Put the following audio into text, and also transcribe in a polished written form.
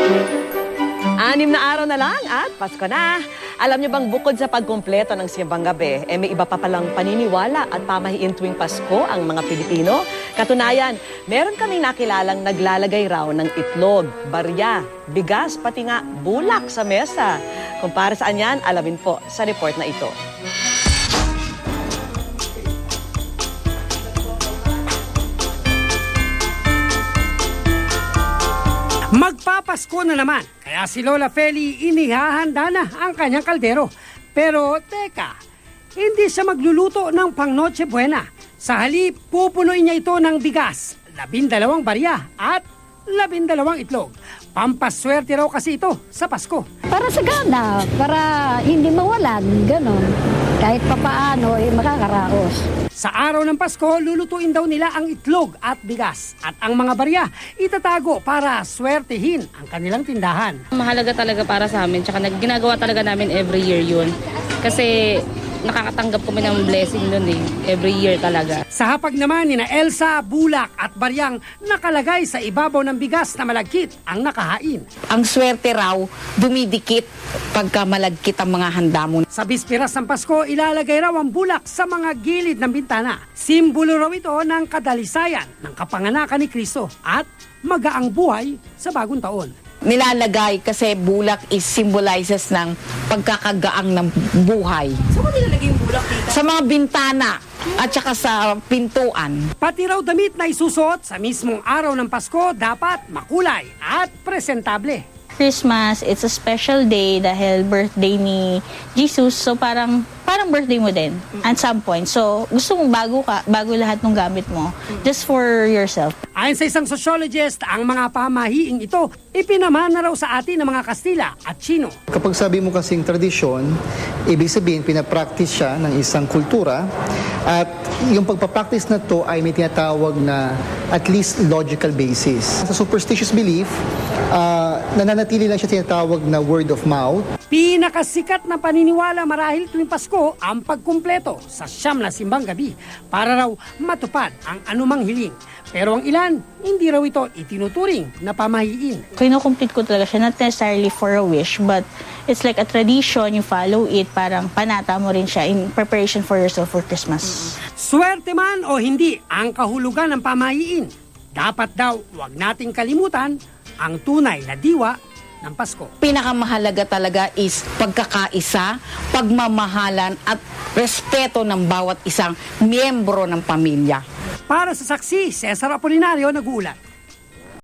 6 na araw na lang at Pasko na. Alam niyo bang bukod sa pagkumpleto ng simbang gabi, may iba pa palang paniniwala at pamahiin tuwing Pasko ang mga Pilipino? Katunayan, meron kaming nakilalang naglalagay raw ng itlog, barya, bigas, pati nga bulak sa mesa. Kung para saan yan, alamin po sa report na ito. Magpapasko na naman, kaya si Lola Feli inihahanda na ang kanyang kaldero. Pero teka, hindi siya magluluto ng pang Noche Buena. Sa halip, pupunuin niya ito ng bigas, 12 barya at 12 itlog. Pampaswerte raw kasi ito sa Pasko. Para sa gana, para hindi mawalan, ganon. Kahit papaano, makakaraos. Sa araw ng Pasko, lulutuin daw nila ang itlog at bigas. At ang mga barya, itatago para swertihin ang kanilang tindahan. Mahalaga talaga para sa amin, tsaka ginagawa talaga namin every year yun. Kasi nakakatanggap kami ng blessing nun every year talaga. Sa hapag naman ni na Elsa, bulak at baryang nakalagay sa ibabaw ng bigas na malagkit ang nakahain. Ang swerte raw, dumidikit pagka malagkit ang mga handa mo. Sa bispiras ng Pasko, ilalagay raw ang bulak sa mga gilid ng bintana. Simbolo raw ito ng kadalisayan ng kapanganakan ni Kristo at magaang buhay sa bagong taon. Nilalagay kasi bulak is symbolizes ng pagkakagaang ng buhay. Saan mo nilalagay yung bulak dito? Sa mga bintana at saka sa pintuan. Pati raw damit na isusuot sa mismong araw ng Pasko dapat makulay at presentable. Christmas, it's a special day dahil birthday ni Jesus. So parang birthday mo din at some point. So gusto mong bago lahat ng gamit mo just for yourself. Ayon sa isang sociologist, ang mga pamahiing ito ipinamana raw sa atin ng mga Kastila at Chino. Kapag sabi mo kasing tradisyon, ibig sabihin pinapractice siya ng isang kultura at yung pagpapractice na to ay may tinatawag na at least logical basis. Sa superstitious belief, nananatili lang siya tinatawag na word of mouth. Pinakasikat na paniniwala marahil tuwing Pasko ang pagkumpleto sa 9 na simbang gabi para raw matupad ang anumang hiling. Pero ang ilan, hindi raw ito itinuturing na pamahiin. Kinukumplete ko talaga siya, not necessarily for a wish, but it's like a tradition, you follow it, parang panata mo rin siya in preparation for yourself for Christmas. Swerte man o hindi ang kahulugan ng pamahiin, dapat daw wag nating kalimutan ang tunay na diwa ng Pasko. Pinakamahalaga talaga is pagkakaisa, pagmamahalan at respeto ng bawat isang miyembro ng pamilya. Para sa saksi, Cesar Apolinario nag-uulat.